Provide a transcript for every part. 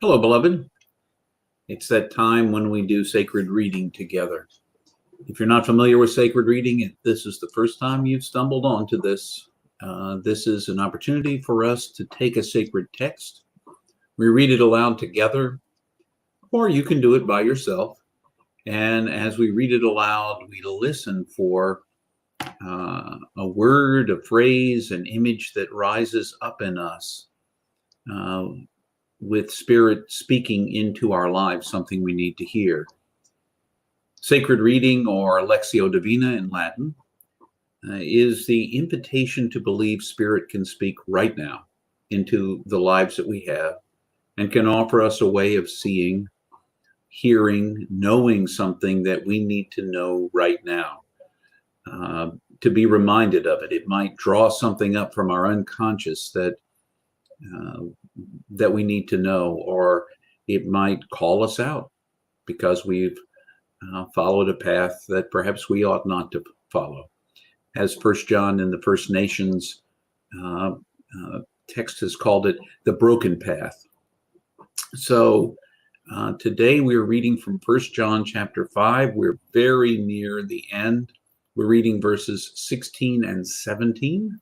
Hello, beloved. It's that time when we do sacred reading together. If you're not familiar with sacred reading, if this is the first time you've stumbled onto this, this is an opportunity for us to take a sacred text. We read it aloud together, or you can do it by yourself. And as we read it aloud, we listen for a word, a phrase, an image that rises up in us. With Spirit speaking into our lives, something we need to hear. Sacred reading, or Lectio Divina in Latin, is the invitation to believe Spirit can speak right now into the lives that we have and can offer us a way of seeing, hearing, knowing something that we need to know right now. To be reminded of it. It might draw something up from our unconscious that we need to know, or it might call us out because we've followed a path that perhaps we ought not to follow. As First John in the First Nations text has called it, the broken path. So today we're reading from First John chapter 5. We're very near the end. We're reading verses 16 and 17.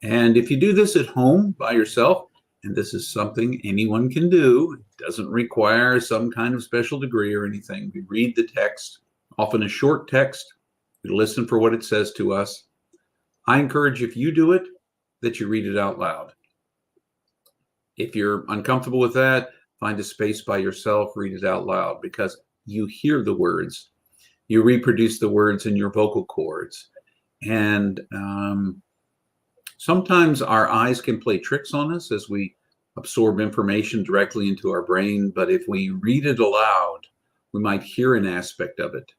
And if you do this at home by yourself, and this is something anyone can do, it doesn't require some kind of special degree or anything. We read the text, often a short text. We listen for what it says to us. I encourage, if you do it, that you read it out loud. If you're uncomfortable with that, find a space by yourself, read it out loud, because you hear the words. You reproduce the words in your vocal cords. And sometimes our eyes can play tricks on us as we absorb information directly into our brain, but if we read it aloud, we might hear an aspect of it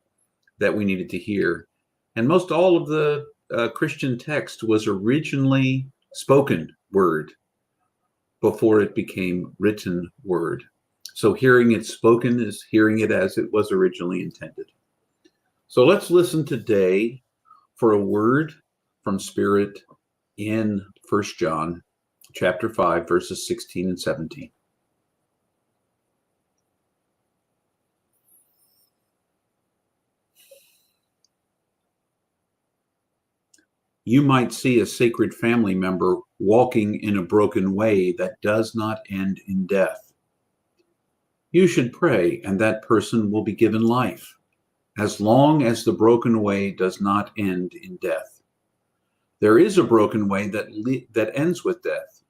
that we needed to hear. And most all of the Christian text was originally spoken word before it became written word. So hearing it spoken is hearing it as it was originally intended. So let's listen today for a word from Spirit in 1 John chapter 5, verses 16 and 17. You might see a sacred family member walking in a broken way that does not end in death. You should pray, and that person will be given life, as long as the broken way does not end in death. There is a broken way that ends with death.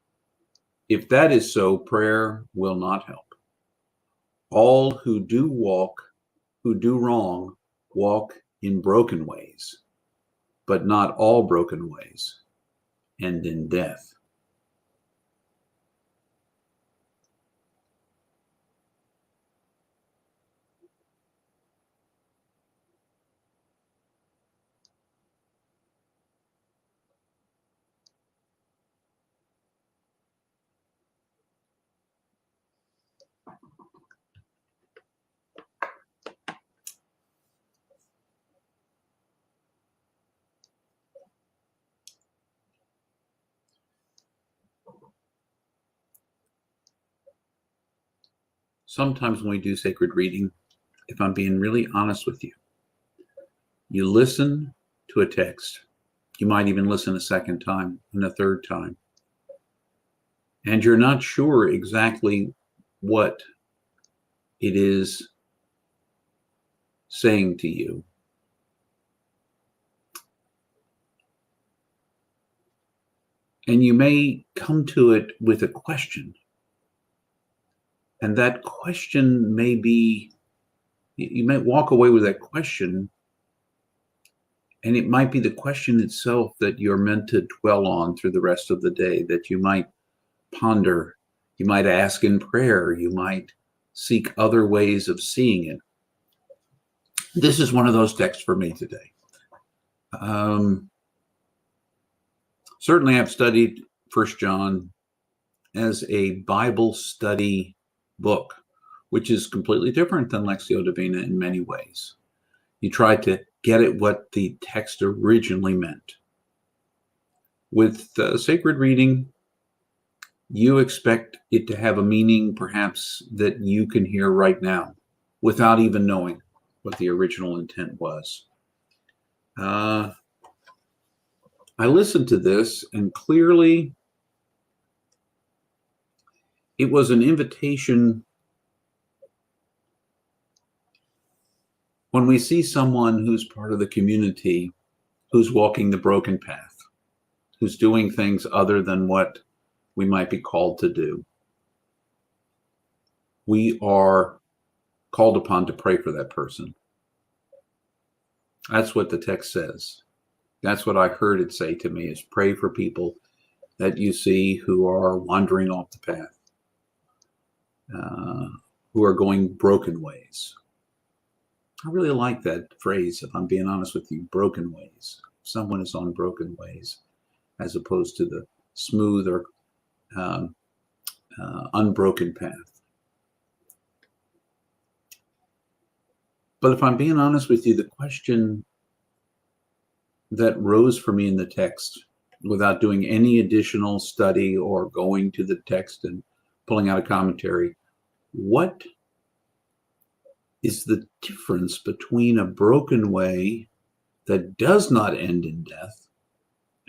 If that is so, prayer will not help. All who do wrong, walk in broken ways, but not all broken ways end in death. Sometimes when we do sacred reading, if I'm being really honest with you, you listen to a text. You might even listen a second time and a third time. And you're not sure exactly what it is saying to you. And you may come to it with a question. And that question may be, you might walk away with that question, and it might be the question itself that you're meant to dwell on through the rest of the day, that you might ponder, you might ask in prayer, you might seek other ways of seeing it. This is one of those texts for me today. Certainly I've studied 1 John as a Bible study book, which is completely different than Lectio Divina in many ways. You try to get at what the text originally meant. With sacred reading, You expect it to have a meaning perhaps that you can hear right now without even knowing what the original intent was. I listened to this, and clearly it was an invitation. When we see someone who's part of the community, who's walking the broken path, who's doing things other than what we might be called to do, we are called upon to pray for that person. That's what the text says. That's what I heard it say to me, is pray for people that you see who are wandering off the path, who are going broken ways. I really like that phrase, if I'm being honest with you, broken ways. Someone is on broken ways, as opposed to the smooth or unbroken path. But if I'm being honest with you, the question that rose for me in the text, without doing any additional study or going to the text and pulling out a commentary, what is the difference between a broken way that does not end in death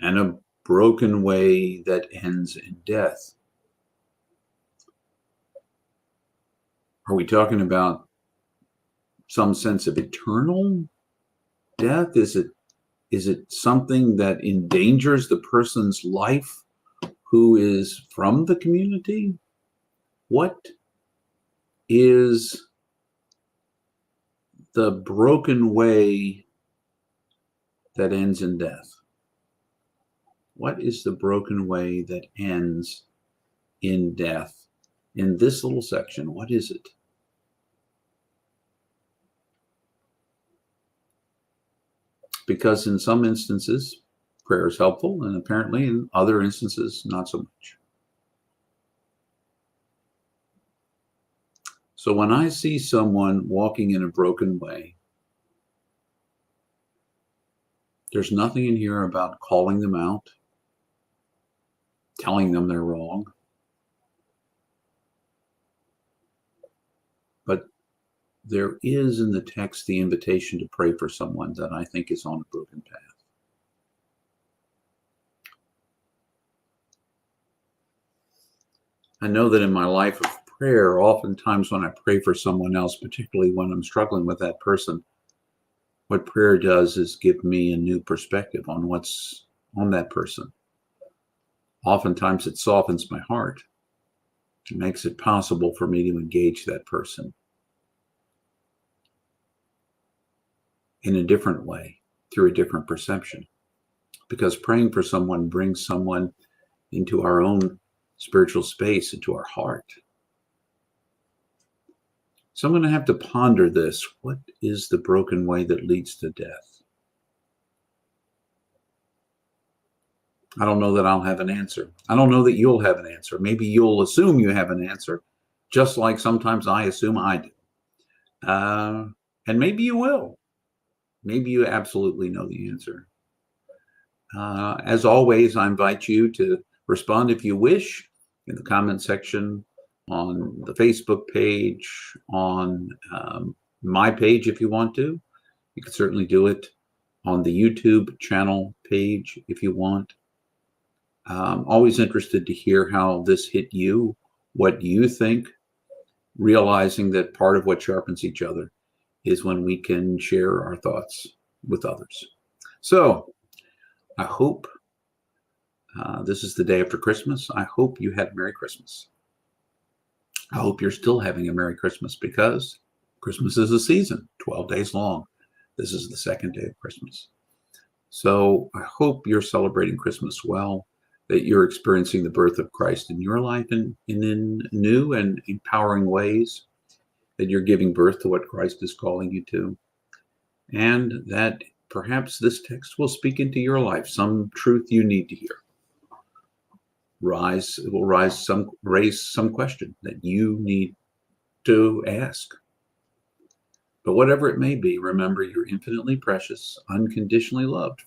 and a broken way that ends in death? Are we talking about some sense of eternal death? Is it something that endangers the person's life who is from the community? What is the broken way that ends in death? What is the broken way that ends in death? In this little section, what is it? Because in some instances, prayer is helpful, and apparently in other instances, not so much. So when I see someone walking in a broken way, there's nothing in here about calling them out, telling them they're wrong. But there is in the text the invitation to pray for someone that I think is on a broken path. I know that in my life of prayer, oftentimes when I pray for someone else, particularly when I'm struggling with that person, what prayer does is give me a new perspective on what's on that person. Oftentimes it softens my heart. It makes it possible for me to engage that person in a different way, through a different perception. Because praying for someone brings someone into our own spiritual space, into our heart. So I'm going to have to ponder this. What is the broken way that leads to death? I don't know that I'll have an answer. I don't know that you'll have an answer. Maybe you'll assume you have an answer, just like sometimes I assume I do. And maybe you will. Maybe you absolutely know the answer. As always, I invite you to respond if you wish in the comment section, on the Facebook page, on my page if you want to. You can certainly do it on the YouTube channel page if you want. Always interested to hear how this hit you, what you think, realizing that part of what sharpens each other is when we can share our thoughts with others. So I hope this is the day after Christmas. I hope you had a Merry Christmas. I hope you're still having a Merry Christmas, because Christmas is a season, 12 days long. This is the second day of Christmas. So I hope you're celebrating Christmas well, that you're experiencing the birth of Christ in your life in new and empowering ways, that you're giving birth to what Christ is calling you to, and that perhaps this text will speak into your life, some truth you need to hear. It will raise some question that you need to ask. But whatever it may be, remember you're infinitely precious, unconditionally loved.